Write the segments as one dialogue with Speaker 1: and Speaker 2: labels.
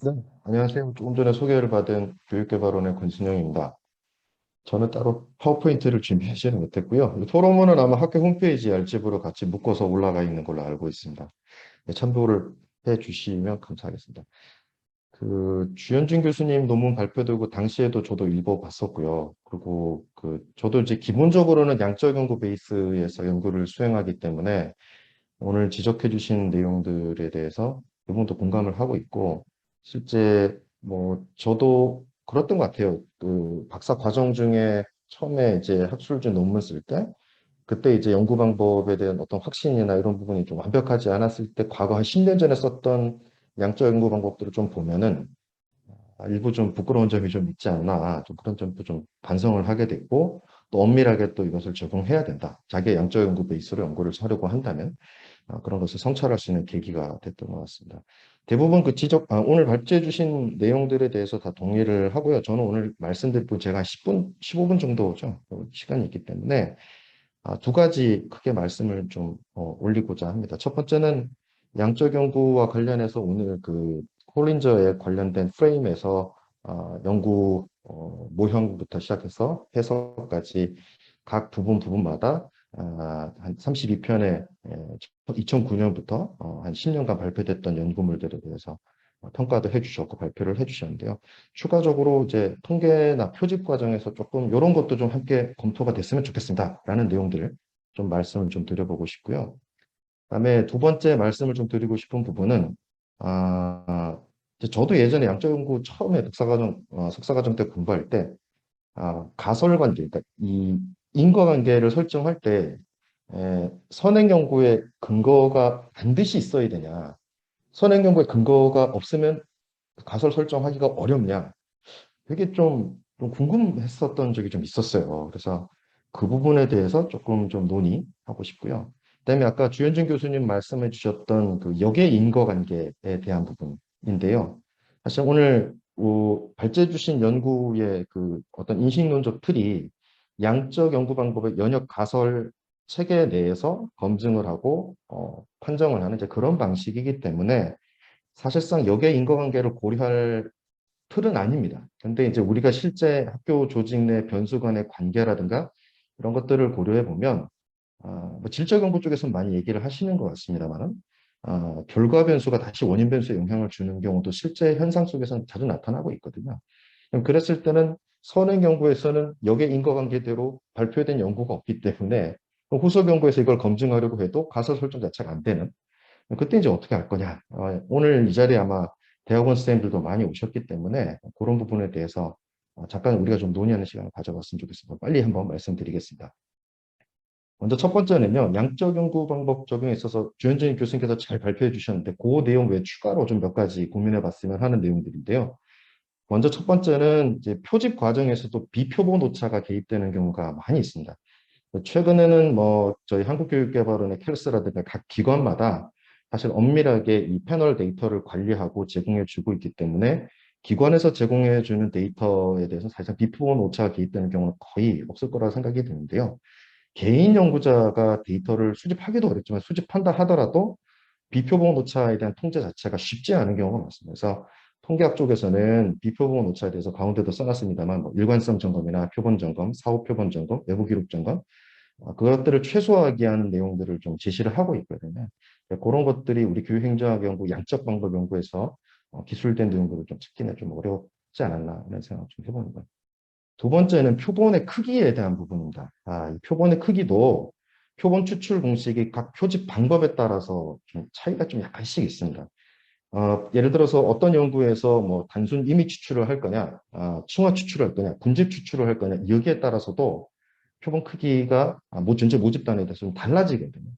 Speaker 1: 네, 안녕하세요. 조금 전에 소개를 받은 교육개발원의 권순영입니다. 저는 따로 파워포인트를 준비하지는 못했고요. 이 토론문은 아마 학교 홈페이지 알집으로 같이 묶어서 올라가 있는 걸로 알고 있습니다. 네, 참고를 해 주시면 감사하겠습니다. 주현진 교수님 논문 발표되고 당시에도 저도 읽어봤었고요. 그리고 저도 이제 기본적으로는 양적 연구 베이스에서 연구를 수행하기 때문에 오늘 지적해 주신 내용들에 대해서 대부분도 공감을 하고 있고, 실제 뭐 저도 그랬던 것 같아요. 박사 과정 중에 처음에 이제 학술지 논문 쓸 때, 그때 이제 연구 방법에 대한 어떤 확신이나 이런 부분이 좀 완벽하지 않았을 때, 과거 한 10년 전에 썼던 양적 연구 방법들을 좀 보면은 일부 좀 부끄러운 점이 좀 있지 않나, 좀 그런 점도 좀 반성을 하게 됐고, 또 엄밀하게 또 이것을 적용해야 된다. 자기의 양적 연구 베이스로 연구를 하려고 한다면 그런 것을 성찰할 수 있는 계기가 됐던 것 같습니다. 대부분 오늘 발제해 주신 내용들에 대해서 다 동의를 하고요. 저는 오늘 말씀드릴 분 제가 한 10분, 15분 정도죠. 시간이 있기 때문에 두 가지 크게 말씀을 좀 올리고자 합니다. 첫 번째는 양적 연구와 관련해서 오늘 콜린저에 관련된 프레임에서 연구 모형부터 시작해서 해석까지 각 부분마다 한 32편의 2009년부터 한 10년간 발표됐던 연구물들에 대해서 평가도 해주셨고 발표를 해주셨는데요. 추가적으로 이제 통계나 표집 과정에서 조금 이런 것도 좀 함께 검토가 됐으면 좋겠습니다라는 내용들을 좀 말씀을 좀 드려보고 싶고요. 그다음에 두 번째 말씀을 좀 드리고 싶은 부분은 이제 저도 예전에 양적 연구 처음에 석사과정 때 공부할 때 가설관계, 그러니까 이 인과관계를 설정할 때 선행 연구의 근거가 반드시 있어야 되냐, 선행 연구의 근거가 없으면 가설 설정하기가 어렵냐, 되게 좀 궁금했었던 적이 좀 있었어요. 그래서 그 부분에 대해서 조금 좀 논의하고 싶고요. 그다음에 아까 주현진 교수님 말씀해 주셨던 그 역의 인과관계에 대한 부분인데요. 사실 오늘 발제해 주신 연구의 그 어떤 인식론적 틀이 양적 연구 방법의 연역 가설 체계 내에서 검증을 하고 판정을 하는 이제 그런 방식이기 때문에 사실상 역의 인과관계를 고려할 틀은 아닙니다. 근데 이제 우리가 실제 학교 조직 내 변수 간의 관계라든가 이런 것들을 고려해 보면 뭐 질적 연구 쪽에서는 많이 얘기를 하시는 것 같습니다만은 결과 변수가 다시 원인 변수에 영향을 주는 경우도 실제 현상 속에서는 자주 나타나고 있거든요. 그럼 그랬을 때는 선행 연구에서는 역의 인과관계대로 발표된 연구가 없기 때문에 후속 연구에서 이걸 검증하려고 해도 가설 설정 자체가 안 되는, 그때 이제 어떻게 할 거냐. 오늘 이 자리에 아마 대학원 선생님들도 많이 오셨기 때문에 그런 부분에 대해서 잠깐 우리가 좀 논의하는 시간을 가져봤으면 좋겠습니다. 빨리 한번 말씀드리겠습니다. 먼저 첫 번째는요, 양적 연구 방법 적용에 있어서 주현진 교수님께서 잘 발표해 주셨는데, 그 내용 외에 추가로 좀 몇 가지 고민해 봤으면 하는 내용들인데요. 먼저 첫 번째는 이제 표집 과정에서도 비표본 오차가 개입되는 경우가 많이 있습니다. 최근에는 뭐 저희 한국교육개발원의 캘스라든가 각 기관마다 사실 엄밀하게 이 패널 데이터를 관리하고 제공해 주고 있기 때문에 기관에서 제공해 주는 데이터에 대해서 사실상 비표본 오차가 개입되는 경우는 거의 없을 거라고 생각이 드는데요. 개인 연구자가 데이터를 수집하기도 어렵지만 수집한다 하더라도 비표본 오차에 대한 통제 자체가 쉽지 않은 경우가 많습니다. 그래서 통계학 쪽에서는 비표본 오차에 대해서 가운데도 써놨습니다만 뭐 일관성 점검이나 표본 점검, 사후 표본 점검, 외부 기록 점검, 그것들을 최소화하게 하는 내용들을 좀 제시를 하고 있거든요. 그런 것들이 우리 교육행정학 연구, 양적 방법 연구에서 기술된 내용들을 좀 찾기는 좀 어렵지 않았나 이런 생각 좀 해보는 거예요. 두 번째는 표본의 크기에 대한 부분입니다. 이 표본의 크기도 표본 추출 공식이 각 표집 방법에 따라서 좀 차이가 좀 약간씩 있습니다. 예를 들어서 어떤 연구에서 뭐 단순 임의 추출을 할 거냐, 층화 추출을 할 거냐, 군집 추출을 할 거냐, 여기에 따라서도 표본 크기가 전체 모집단에 대해서 좀 달라지거든요.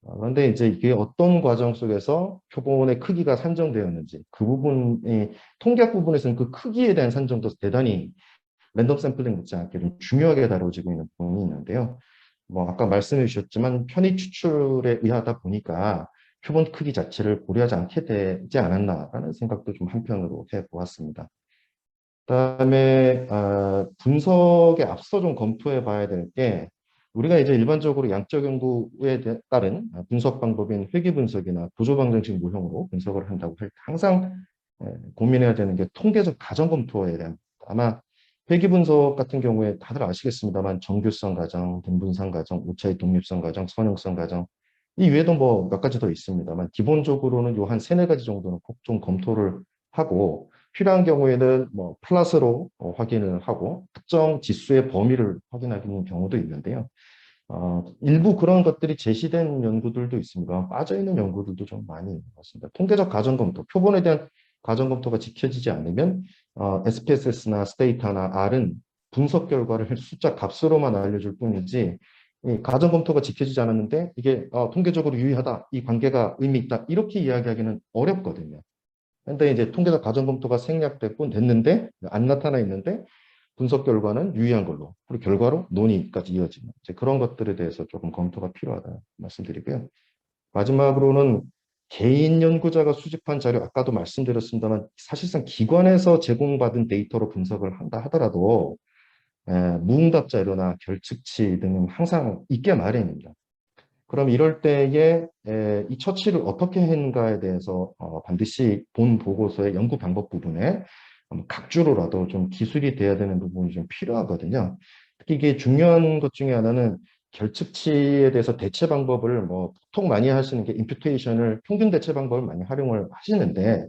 Speaker 1: 그런데 이제 이게 어떤 과정 속에서 표본의 크기가 산정되었는지 그 부분이 통계학 부분에서는 그 크기에 대한 산정도 대단히 랜덤 샘플링 못지않게 좀 중요하게 다뤄지고 있는 부분이 있는데요. 뭐 아까 말씀해 주셨지만 편의 추출에 의하다 보니까 표본 크기 자체를 고려하지 않게 되지 않았나라는 생각도 좀 한편으로 해보았습니다. 그다음에 분석에 앞서 좀 검토해 봐야 될 게, 우리가 이제 일반적으로 양적 연구에 따른 분석 방법인 회귀 분석이나 구조 방정식 모형으로 분석을 한다고 할 때 항상 고민해야 되는 게 통계적 가정 검토에 대한 아마 회귀 분석 같은 경우에 다들 아시겠습니다만 정규성 가정, 등분상 가정, 오차의 독립성 가정, 선형성 가정 이 외에도 뭐 몇 가지 더 있습니다만 기본적으로는 요 한 세네 가지 정도는 꼭 좀 검토를 하고 필요한 경우에는 뭐 플러스로 확인을 하고 특정 지수의 범위를 확인하는 경우도 있는데요. 일부 그런 것들이 제시된 연구들도 있습니다. 빠져있는 연구들도 좀 많이 있는 것 같습니다. 통계적 가정검토, 표본에 대한 가정검토가 지켜지지 않으면 SPSS나 스테이터나 R은 분석 결과를 숫자 값으로만 알려줄 뿐이지 이 가정검토가 지켜지지 않았는데 이게 통계적으로 유의하다, 이 관계가 의미 있다 이렇게 이야기하기는 어렵거든요. 근데 이제 통계적 가정검토가 생략됐고 됐는데 안 나타나 있는데 분석 결과는 유의한 걸로 그리고 결과로 논의까지 이어지는 이제 그런 것들에 대해서 조금 검토가 필요하다 말씀드리고요. 마지막으로는 개인 연구자가 수집한 자료 아까도 말씀드렸습니다만 사실상 기관에서 제공받은 데이터로 분석을 한다 하더라도 무응답 자료나 결측치 등은 항상 있게 마련입니다. 그럼 이럴 때에 이 처치를 어떻게 했는가에 대해서 반드시 본 보고서의 연구 방법 부분에 각주로라도 좀 기술이 돼야 되는 부분이 좀 필요하거든요. 특히 이게 중요한 것 중에 하나는 결측치에 대해서 대체 방법을 뭐 보통 많이 하시는 게 임퓨테이션을 평균 대체 방법을 많이 활용을 하시는데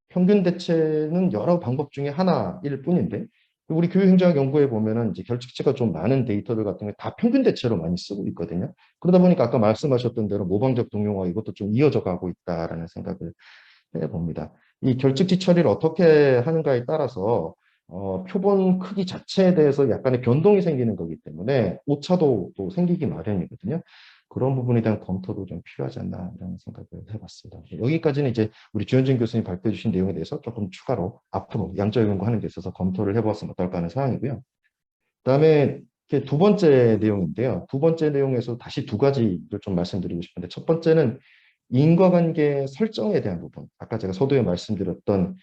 Speaker 1: 평균 대체는 여러 방법 중에 하나일 뿐인데 우리 교육행정학 연구에 보면은 이제 결측치가 좀 많은 데이터들 같은 게 다 평균 대체로 많이 쓰고 있거든요. 그러다 보니까 아까 말씀하셨던 대로 모방적 동용화 이것도 좀 이어져 가고 있다라는 생각을 해봅니다. 이 결측치 처리를 어떻게 하는가에 따라서 표본 크기 자체에 대해서 약간의 변동이 생기는 거기 때문에 오차도 또 생기기 마련이거든요. 그런 부분에 대한 검토도 좀 필요하지 않나라는 생각을 해봤습니다. 여기까지는 이제 우리 주현진 교수님 발표해 주신 내용에 대해서 조금 추가로 앞으로 양적 연구하는 데 있어서 검토를 해보았으면 어떨까 하는 사항이고요. 그다음에 두 번째 내용인데요. 두 번째 내용에서 다시 두 가지를 좀 말씀드리고 싶은데 첫 번째는 인과관계 설정에 대한 부분. 아까 제가 서두에 말씀드렸던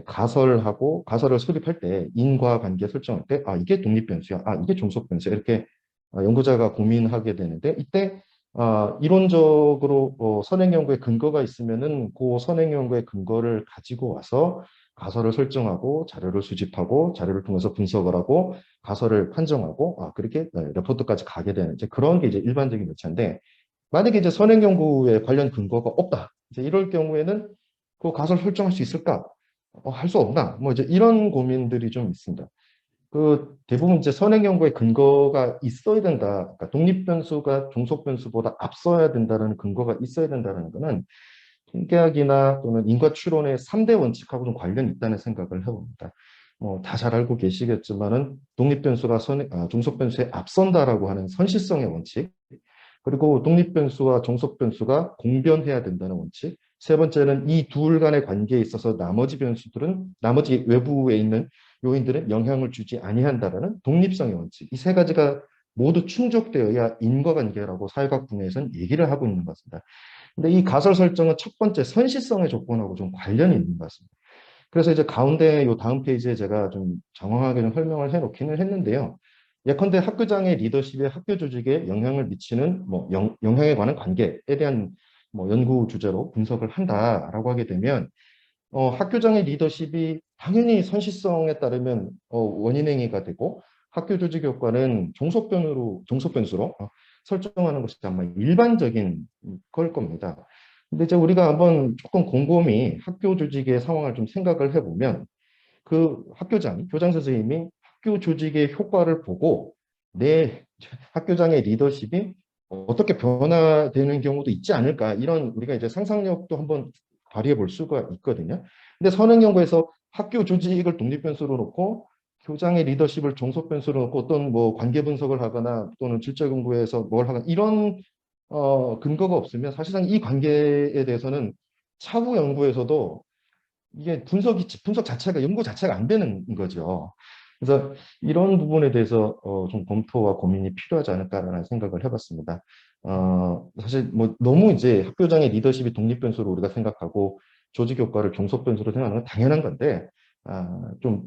Speaker 1: 가설하고 가설을 수립할 때 인과관계 설정할 때 이게 독립변수야. 이게 종속변수야. 이렇게 연구자가 고민하게 되는데 이때 이론적으로 선행 연구에 근거가 있으면은 그 선행 연구의 근거를 가지고 와서 가설을 설정하고 자료를 수집하고 자료를 통해서 분석을 하고 가설을 판정하고 그렇게 레포트까지 가게 되는 이제 그런 게 이제 일반적인 절차인데 만약에 이제 선행 연구에 관련 근거가 없다. 이제 이럴 경우에는 그 가설 설정할 수 있을까? 할 수 없나? 뭐 이제 이런 고민들이 좀 있습니다. 그 대부분 이제 선행 연구에 근거가 있어야 된다. 그러니까 독립 변수가 종속 변수보다 앞서야 된다는 근거가 있어야 된다는 것은 통계학이나 또는 인과 추론의 3대 원칙하고 좀 관련이 있다는 생각을 해봅니다. 다 잘 알고 계시겠지만은 독립 변수가 종속 변수에 앞선다라고 하는 선시성의 원칙, 그리고 독립 변수와 종속 변수가 공변해야 된다는 원칙. 세 번째는 이 둘 간의 관계에 있어서 나머지 변수들은 나머지 외부에 있는 요인들은 영향을 주지 아니한다라는 독립성의 원칙. 이 세 가지가 모두 충족되어야 인과관계라고 사회학 분야에서는 얘기를 하고 있는 것 같습니다. 근데 이 가설 설정은 첫 번째 선시성의 조건하고 좀 관련이 있는 것 같습니다. 그래서 이제 가운데 요 다음 페이지에 제가 좀 정확하게 좀 설명을 해놓기는 했는데요. 예컨대 학교장의 리더십에 학교 조직에 영향을 미치는 뭐 영향에 관한 관계에 대한 뭐 연구 주제로 분석을 한다라고 하게 되면 학교장의 리더십이 당연히 선시성에 따르면 원인행위가 되고 학교 조직 효과는 종속변수로 설정하는 것이 아마 일반적인 걸 겁니다. 근데 이제 우리가 한번 조금 곰곰이 학교 조직의 상황을 좀 생각을 해보면 그 학교장, 교장 선생님이 학교 조직의 효과를 보고 내 학교장의 리더십이 어떻게 변화되는 경우도 있지 않을까 이런 우리가 이제 상상력도 한번 발휘해 볼 수가 있거든요. 근데 선행 연구에서 학교 조직을 독립 변수로 놓고 교장의 리더십을 종속 변수로 놓고 어떤 뭐 관계 분석을 하거나 또는 질적 연구에서 뭘 하거나 이런 근거가 없으면 사실상 이 관계에 대해서는 차후 연구에서도 이게 분석 자체가 연구 자체가 안 되는 거죠. 그래서 이런 부분에 대해서 좀 검토와 고민이 필요하지 않을까라는 생각을 해봤습니다. 사실 뭐 너무 이제 학교장의 리더십이 독립 변수로 우리가 생각하고 조직 효과를 종속 변수로 생각하는 건 당연한 건데 좀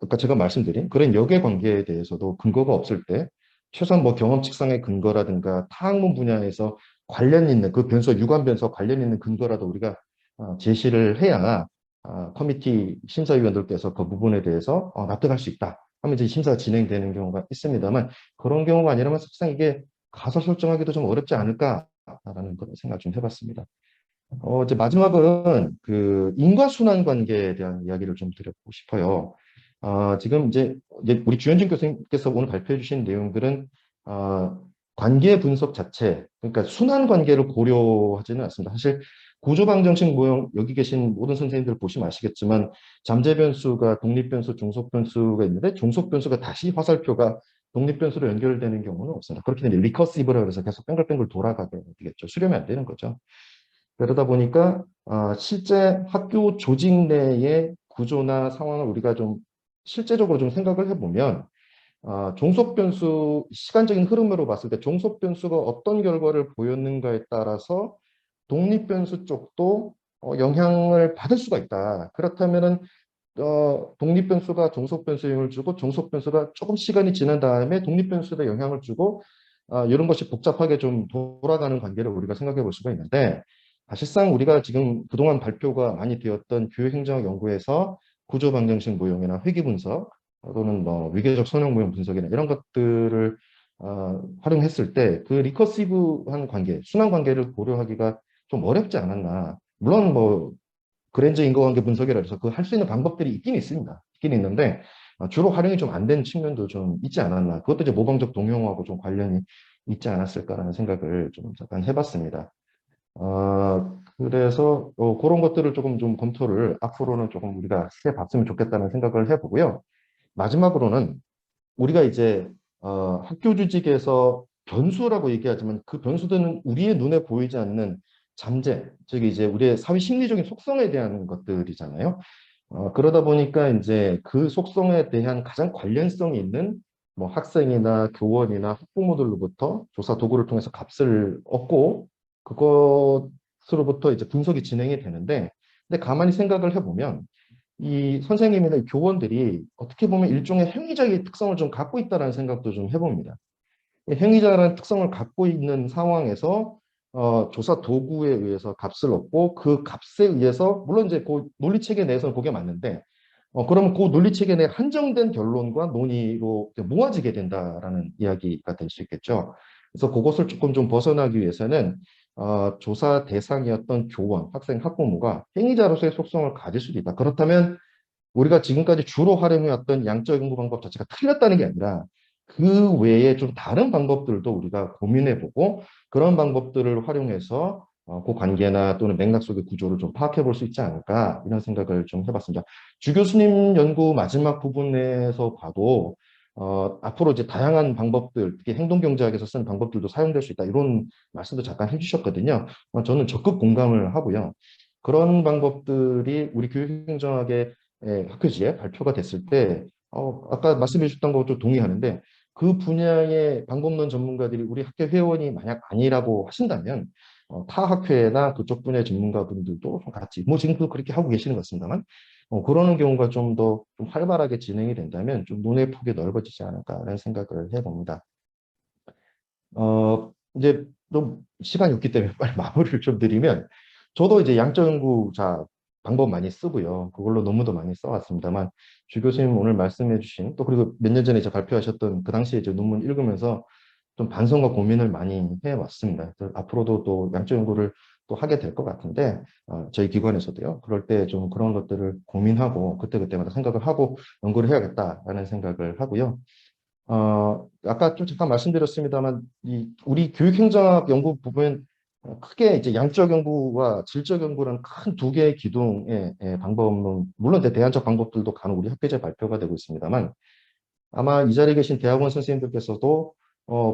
Speaker 1: 아까 제가 말씀드린 그런 역의 관계에 대해서도 근거가 없을 때 최소한 뭐 경험 측상의 근거라든가 타학문 분야에서 관련 있는 그 변수와 유관 변수와 관련 있는 근거라도 우리가 제시를 해야 커미티 심사위원들께서 그 부분에 대해서 납득할 수 있다 하면 이제 심사가 진행되는 경우가 있습니다만 그런 경우가 아니라면 사실상 이게 가설 설정하기도 좀 어렵지 않을까라는 그런 생각 좀 해봤습니다. 이제 마지막은 그 인과순환 관계에 대한 이야기를 좀 드려보고 싶어요. 지금 이제 우리 주현진 교수님께서 오늘 발표해 주신 내용들은 관계 분석 자체, 그러니까 순환 관계를 고려하지는 않습니다. 사실 구조방정식 모형 여기 계신 모든 선생님들 보시면 아시겠지만 잠재 변수가 독립 변수, 종속 변수가 있는데 종속 변수가 다시 화살표가 독립 변수로 연결되는 경우는 없습니다. 그렇게 되면 리커시브라고 해서 계속 뱅글뱅글 돌아가게 되겠죠. 수렴이 안 되는 거죠. 그러다 보니까 실제 학교 조직 내의 구조나 상황을 우리가 좀 실제적으로 좀 생각을 해보면 종속 변수, 시간적인 흐름으로 봤을 때 종속 변수가 어떤 결과를 보였는가에 따라서 독립 변수 쪽도 영향을 받을 수가 있다. 그렇다면은 독립 변수가 종속 변수에 영향을 주고 종속 변수가 조금 시간이 지난 다음에 독립 변수에 영향을 주고 이런 것이 복잡하게 좀 돌아가는 관계를 우리가 생각해 볼 수가 있는데 사실상 우리가 지금 그동안 발표가 많이 되었던 교육행정학 연구에서 구조방정식 모형이나 회귀 분석 또는 뭐 위계적 선형 모형 분석이나 이런 것들을 활용했을 때 그 리커시브한 관계, 순환 관계를 고려하기가 좀 어렵지 않았나. 물론 뭐 그랜저 인과관계 분석이라 해서 그 할 수 있는 방법들이 있긴 있습니다. 있긴 있는데 주로 활용이 좀 안 된 측면도 좀 있지 않았나. 그것도 이제 모방적 동용하고 좀 관련이 있지 않았을까라는 생각을 좀 잠깐 해봤습니다. 그래서 그런 것들을 조금 좀 검토를 앞으로는 조금 우리가 해봤으면 좋겠다는 생각을 해보고요. 마지막으로는 우리가 이제 학교 조직에서 변수라고 얘기하지만 그 변수들은 우리의 눈에 보이지 않는 잠재, 즉 이제 우리의 사회 심리적인 속성에 대한 것들이잖아요. 그러다 보니까 이제 그 속성에 대한 가장 관련성이 있는 뭐 학생이나 교원이나 학부모들로부터 조사 도구를 통해서 값을 얻고 그것으로부터 이제 분석이 진행이 되는데 근데 가만히 생각을 해보면 이 선생님이나 교원들이 어떻게 보면 일종의 행위자의 특성을 좀 갖고 있다는 생각도 좀 해봅니다. 행위자라는 특성을 갖고 있는 상황에서 조사 도구에 의해서 값을 얻고 그 값에 의해서 물론 이제 그 논리 체계 내에서는 그게 맞는데 그러면 그 논리 체계 내 한정된 결론과 논의로 모아지게 된다라는 이야기가 될 수 있겠죠. 그래서 그것을 조금 좀 벗어나기 위해서는 조사 대상이었던 교원, 학생, 학부모가 행위자로서의 속성을 가질 수도 있다. 그렇다면 우리가 지금까지 주로 활용해왔던 양적 연구 방법 자체가 틀렸다는 게 아니라 그 외에 좀 다른 방법들도 우리가 고민해보고 그런 방법들을 활용해서 그 관계나 또는 맥락 속의 구조를 좀 파악해 볼 수 있지 않을까 이런 생각을 좀 해봤습니다. 주 교수님 연구 마지막 부분에서 봐도 앞으로 이제 다양한 방법들, 특히 행동경제학에서 쓴 방법들도 사용될 수 있다 이런 말씀도 잠깐 해주셨거든요. 저는 적극 공감을 하고요. 그런 방법들이 우리 교육행정학의 학회지에 발표가 됐을 때 아까 말씀해 주셨던 것도 동의하는데 그 분야의 방법론 전문가들이 우리 학회 회원이 만약 아니라고 하신다면 타 학회나 그쪽 분야의 전문가분들도 같이 뭐 지금도 그렇게 하고 계시는 것 같습니다만 그러는 경우가 좀 더 좀 활발하게 진행이 된다면 좀 눈의 폭이 넓어지지 않을까라는 생각을 해봅니다. 이제 좀 시간이 없기 때문에 빨리 마무리를 좀 드리면 저도 이제 양적 연구자 방법 많이 쓰고요. 그걸로 논문도 많이 써왔습니다만 주 교수님 오늘 말씀해 주신 또 그리고 몇 년 전에 이제 발표하셨던 그 당시에 이제 논문 읽으면서 좀 반성과 고민을 많이 해왔습니다. 그래서 앞으로도 또 양적 연구를 또 하게 될 것 같은데 저희 기관에서도요. 그럴 때 좀 그런 것들을 고민하고 그때그때마다 생각을 하고 연구를 해야겠다라는 생각을 하고요. 아까 좀 잠깐 말씀드렸습니다만, 우리 교육행정학 연구 부분 크게 이제 양적 연구와 질적 연구라는 큰 두 개의 기둥의 방법론, 물론 대안적 방법들도 간혹 우리 학회제 발표가 되고 있습니다만, 아마 이 자리에 계신 대학원 선생님들께서도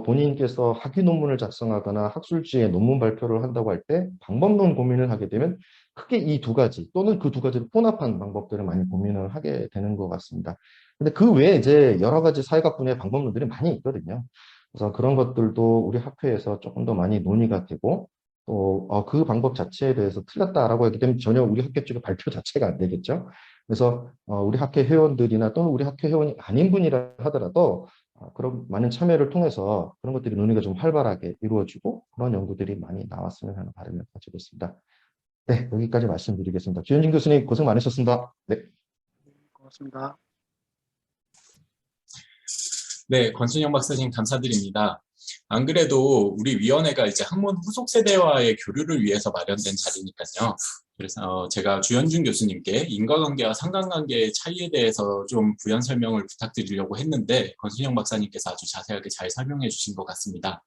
Speaker 1: 본인께서 학위 논문을 작성하거나 학술지에 논문 발표를 한다고 할 때 방법론 고민을 하게 되면 크게 이 두 가지 또는 그 두 가지를 혼합한 방법들을 많이 고민을 하게 되는 것 같습니다. 근데 그 외에 이제 여러 가지 사회학 분야의 방법론들이 많이 있거든요. 그래서 그런 것들도 우리 학회에서 조금 더 많이 논의가 되고 또 그 방법 자체에 대해서 틀렸다라고 하게 되면 전혀 우리 학회 쪽에 발표 자체가 안 되겠죠. 그래서 우리 학회 회원들이나 또는 우리 학회 회원이 아닌 분이라 하더라도 그런 많은 참여를 통해서 그런 것들이 논의가 좀 활발하게 이루어지고 그런 연구들이 많이 나왔으면 하는 바람을 가지고 있습니다. 네, 여기까지 말씀드리겠습니다. 주현진 교수님 고생 많으셨습니다. 네.
Speaker 2: 고맙습니다.
Speaker 3: 네, 권순영 박사님 감사드립니다. 안 그래도 우리 위원회가 이제 학문 후속 세대와의 교류를 위해서 마련된 자리니까요. 그래서 제가 주현준 교수님께 인과관계와 상관관계의 차이에 대해서 좀 부연 설명을 부탁드리려고 했는데 권순영 박사님께서 아주 자세하게 잘 설명해 주신 것 같습니다.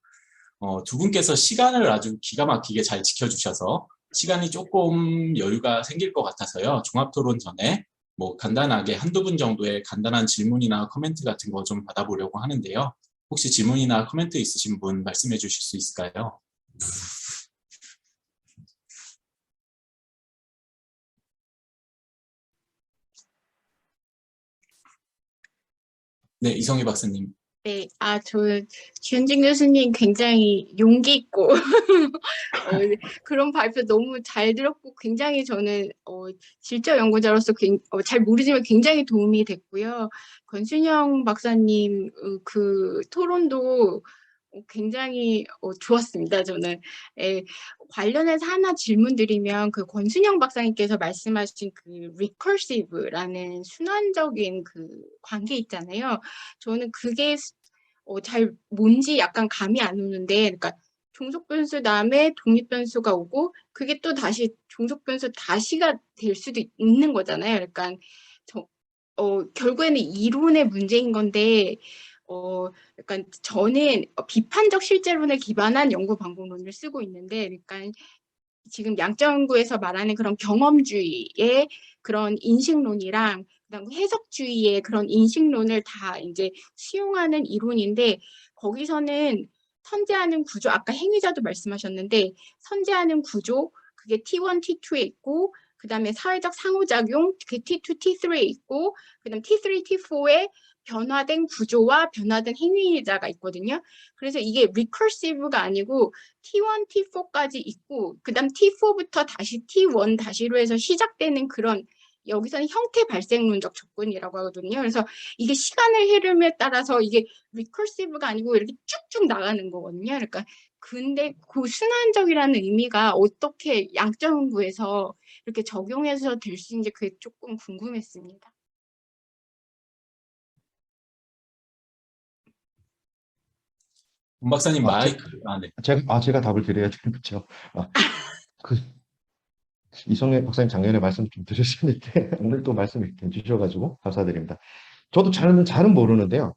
Speaker 3: 두 분께서 시간을 아주 기가 막히게 잘 지켜주셔서 시간이 조금 여유가 생길 것 같아서요. 종합토론 전에 뭐 간단하게 한두 분 정도의 간단한 질문이나 코멘트 같은 거 좀 받아보려고 하는데요. 혹시 질문이나 코멘트 있으신 분 말씀해 주실 수 있을까요? 네, 이성희 박사님.
Speaker 4: 네, 주현진 교수님 굉장히 용기 있고 그런 발표 너무 잘 들었고 굉장히 저는 질적 연구자로서 잘 모르지만 굉장히 도움이 됐고요. 권순영 박사님 그 토론도 굉장히 좋았습니다. 저는 관련해서 하나 질문 드리면 그 권순영 박사님께서 말씀하신 그 recursive라는 순환적인 그 관계 있잖아요. 저는 그게 잘 뭔지 약간 감이 안 오는데, 그러니까 종속 변수 다음에 독립 변수가 오고 그게 또 다시 종속 변수 다시가 될 수도 있는 거잖아요. 그러니까 결국에는 이론의 문제인 건데 약간 저는 비판적 실제론에 기반한 연구 방법론을 쓰고 있는데, 그러니까 지금 양적 연구에서 말하는 그런 경험주의의 그런 인식론이랑 그다음 해석주의의 그런 인식론을 다 이제 수용하는 이론인데, 거기서는 선제하는 구조, 아까 행위자도 말씀하셨는데 선제하는 구조 그게 T1, T2에 있고, 그다음에 사회적 상호작용 그게 T2, T3에 있고, 그다음 T3, T4에 변화된 구조와 변화된 행위자가 있거든요. 그래서 이게 recursive가 아니고 T1, T4까지 있고, 그 다음 T4부터 다시 T1 다시로 해서 시작되는 그런, 여기서는 형태 발생론적 접근이라고 하거든요. 그래서 이게 시간의 흐름에 따라서 이게 recursive가 아니고 이렇게 쭉쭉 나가는 거거든요. 그러니까 근데 그 순환적이라는 의미가 어떻게 양적 연구에서 이렇게 적용해서 될 수 있는지 그게 조금 궁금했습니다.
Speaker 3: 권 박사님 마이크. 네.
Speaker 1: 제가 답을 드려야 되겠죠. 그 이성애 박사님 작년에 말씀 좀 드렸었는데 오늘 또 말씀 이렇게 주셔가지고 감사드립니다. 저도 잘은 모르는데요.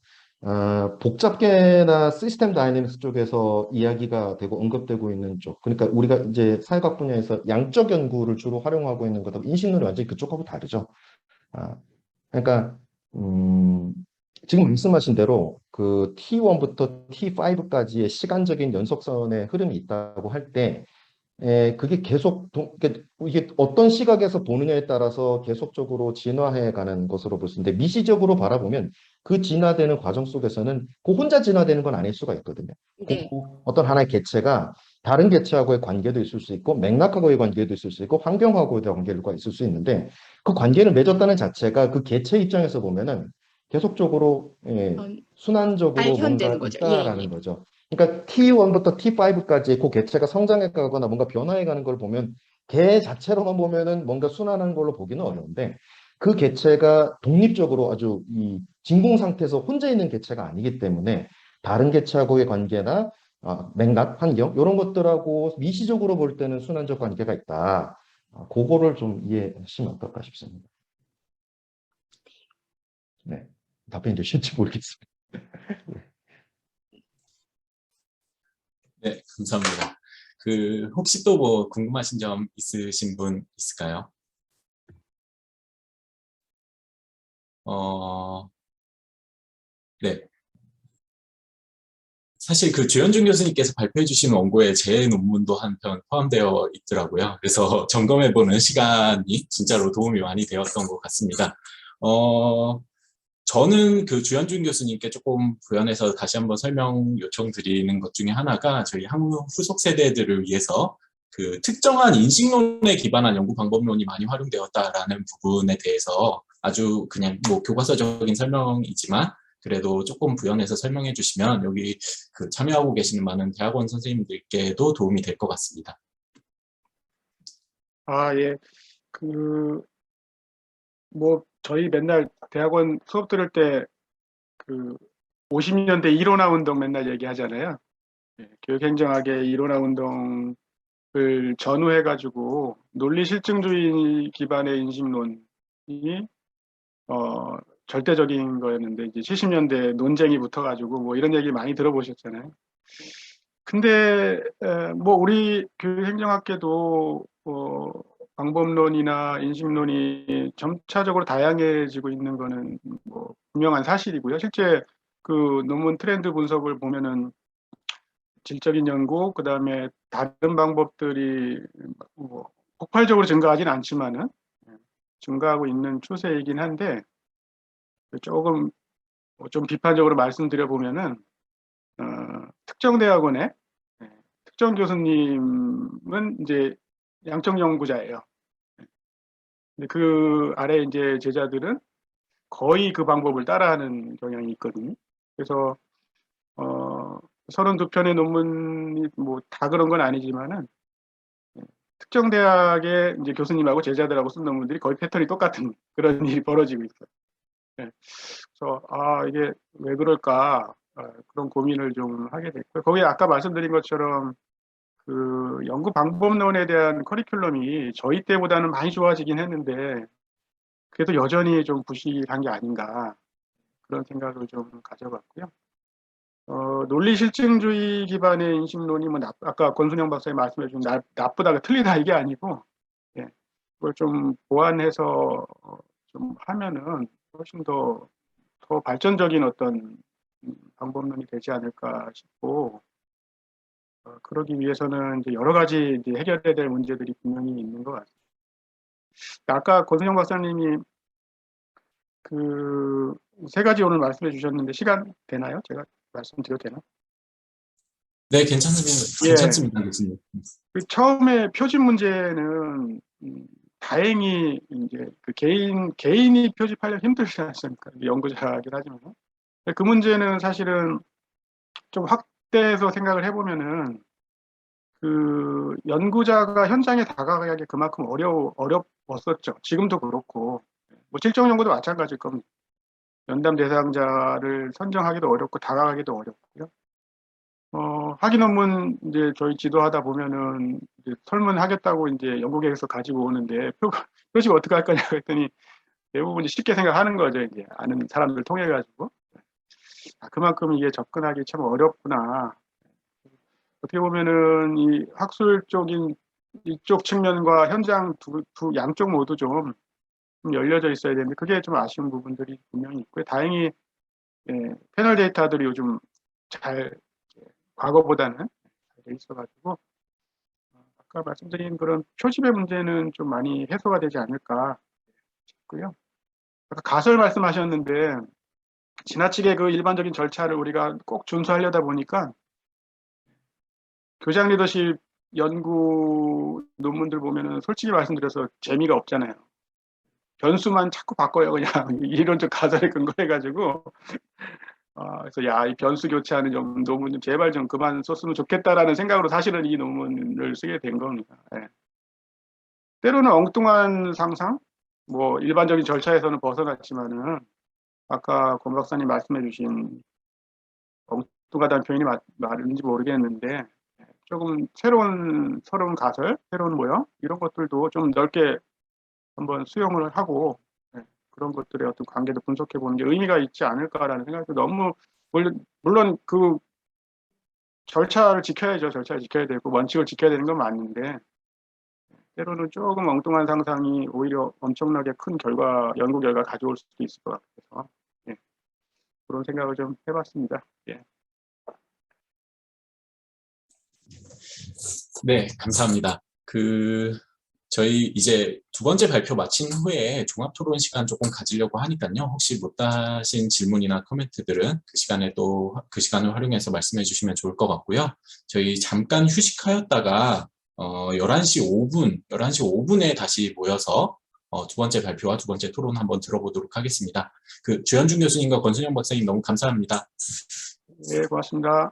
Speaker 1: 복잡계나 시스템 다이내믹스 쪽에서 이야기가 되고 언급되고 있는 쪽, 그러니까 우리가 이제 사회학 분야에서 양적 연구를 주로 활용하고 있는 거다. 인식론이 완전히 그쪽하고 다르죠. 그러니까 지금 말씀하신 대로 그 T1부터 T5까지의 시간적인 연속선의 흐름이 있다고 할 때, 그게 계속 이게 어떤 시각에서 보느냐에 따라서 계속적으로 진화해 가는 것으로 볼 수 있는데, 미시적으로 바라보면 그 진화되는 과정 속에서는 그 혼자 진화되는 건 아닐 수가 있거든요.
Speaker 4: 네.
Speaker 1: 어떤 하나의 개체가 다른 개체하고의 관계도 있을 수 있고, 맥락하고의 관계도 있을 수 있고, 환경하고의 관계가 있을 수 있는데, 그 관계를 맺었다는 자체가 그 개체 입장에서 보면은 계속적으로 순환적으로 뭔가
Speaker 4: 발현되는 거죠.
Speaker 1: 있다라는 거죠. 그러니까 T1부터 T5까지 그 개체가 성장해 가거나 뭔가 변화해 가는 걸 보면 개 자체로만 보면은 뭔가 순환하는 걸로 보기는 어려운데, 그 개체가 독립적으로 아주 이 진공 상태에서 혼자 있는 개체가 아니기 때문에 다른 개체하고의 관계나 맥락, 환경 이런 것들하고 미시적으로 볼 때는 순환적 관계가 있다. 그거를 좀 이해하시면 어떨까 싶습니다. 네, 답변이 되실지 모르겠습니다.
Speaker 3: 네, 감사합니다. 혹시 또 뭐 궁금하신 점 있으신 분 있을까요? 네. 사실 그 주현준 교수님께서 발표해 주신 원고에 제 논문도 한 편 포함되어 있더라고요. 그래서 점검해보는 시간이 진짜로 도움이 많이 되었던 것 같습니다. 저는 그 주현준 교수님께 조금 부연해서 다시 한번 설명 요청드리는 것 중에 하나가, 저희 학문 후속 세대들을 위해서 그 특정한 인식론에 기반한 연구 방법론이 많이 활용되었다라는 부분에 대해서 아주 그냥 뭐 교과서적인 설명이지만 그래도 조금 부연해서 설명해 주시면 여기 그 참여하고 계시는 많은 대학원 선생님들께도 도움이 될 것 같습니다.
Speaker 2: 예. 저희 맨날 대학원 수업 들을 때 50년대 일원화 운동 맨날 얘기하잖아요. 교육행정학의 일원화 운동을 전후해가지고 논리실증주의 기반의 인식론이 절대적인 거였는데 이제 70년대 논쟁이 붙어가지고 뭐 이런 얘기 많이 들어보셨잖아요. 근데 우리 교육행정학계도 방법론이나 인식론이 점차적으로 다양해지고 있는 거는 뭐 분명한 사실이고요. 실제 그 논문 트렌드 분석을 보면은 질적인 연구, 그 다음에 다른 방법들이 뭐 폭발적으로 증가하진 않지만은 증가하고 있는 추세이긴 한데 조금 좀 비판적으로 말씀드려 보면은 특정 대학원의 특정 교수님은 이제 양적 연구자예요. 근데 그 아래 이제 제자들은 거의 그 방법을 따라하는 경향이 있거든요. 그래서 32편의 논문이 뭐 다 그런 건 아니지만은 특정 대학의 이제 교수님하고 제자들하고 쓴 논문들이 거의 패턴이 똑같은 그런 일이 벌어지고 있어요. 그래서 이게 왜 그럴까 그런 고민을 좀 하게 됐고요. 거기에 아까 말씀드린 것처럼 그 연구 방법론에 대한 커리큘럼이 저희 때보다는 많이 좋아지긴 했는데 그래도 여전히 좀 부실한 게 아닌가 그런 생각을 좀 가져봤고요. 논리실증주의 기반의 인식론이 뭐 아까 권순영 박사님 말씀해준 나쁘다, 틀리다 이게 아니고 그걸 좀 보완해서 좀 하면은 훨씬 더 발전적인 어떤 방법론이 되지 않을까 싶고 그러기 위해서는 이제 여러 가지 이제 해결해야 될 문제들이 분명히 있는 것 같습니다. 아까 권순영 박사님이 그 세 가지 오늘 말씀해 주셨는데 시간 되나요? 제가 말씀드려도 되나?
Speaker 3: 네, 괜찮습니다, 교수님.
Speaker 2: 처음에 표집 문제는 다행히 이제 그 개인이 표집하려면 힘들지 않습니까? 연구자이긴 하지만 그 문제는 사실은 좀 확대해서 생각을 해보면은 그 연구자가 현장에 다가가기 그만큼 어렵웠었죠. 지금도 그렇고 뭐 실정 연구도 마찬가지일 겁니다. 연담 대상자를 선정하기도 어렵고 다가가기도 어렵고요. 학위 논문 이제 저희 지도하다 보면은 이제 설문하겠다고 이제 연구계획서 가지고 오는데 표식 어떻게 할 거냐고 했더니 대부분 쉽게 생각하는 거죠. 이제 아는 사람들 통해 가지고 그만큼 이게 접근하기 참 어렵구나. 어떻게 보면은 이 학술적인 이쪽 측면과 현장 두 양쪽 모두 좀 열려져 있어야 되는데 그게 좀 아쉬운 부분들이 분명히 있고요. 다행히 패널 데이터들이 요즘 잘 과거보다는 잘 돼 있어가지고 아까 말씀드린 그런 표집의 문제는 좀 많이 해소가 되지 않을까 싶고요. 아까 가설 말씀하셨는데 지나치게 그 일반적인 절차를 우리가 꼭 준수하려다 보니까 교장 리더십 연구 논문들 보면은 솔직히 말씀드려서 재미가 없잖아요. 변수만 자꾸 바꿔요. 그냥 이론적 가설에 근거해가지고 그래서 이 변수 교체하는 논문 좀 제발 좀 그만 썼으면 좋겠다라는 생각으로 사실은 이 논문을 쓰게 된 겁니다. 때로는 엉뚱한 상상, 뭐 일반적인 절차에서는 벗어났지만은 아까 권 박사님 말씀해주신 엉뚱하다는 표현이 맞는지 모르겠는데 조금 새로운 가설, 새로운 모형 이런 것들도 좀 넓게 한번 수용을 하고 그런 것들의 어떤 관계도 분석해 보는 게 의미가 있지 않을까라는 생각도 너무 물론 그 절차를 지켜야죠. 절차를 지켜야 되고 원칙을 지켜야 되는 건 맞는데 때로는 조금 엉뚱한 상상이 오히려 엄청나게 큰 연구 결과 가져올 수도 있을 것 같아서 그런 생각을 좀 해봤습니다.
Speaker 3: 네, 감사합니다. 저희 이제 두 번째 발표 마친 후에 종합 토론 시간 조금 가지려고 하니까요. 혹시 못 다신 질문이나 코멘트들은 그 시간을 활용해서 말씀해 주시면 좋을 것 같고요. 저희 잠깐 휴식하였다가 11시 5분에 다시 모여서 두 번째 발표와 두 번째 토론 한번 들어보도록 하겠습니다. 주현중 교수님과 권순영 박사님 너무 감사합니다.
Speaker 2: 네, 고맙습니다.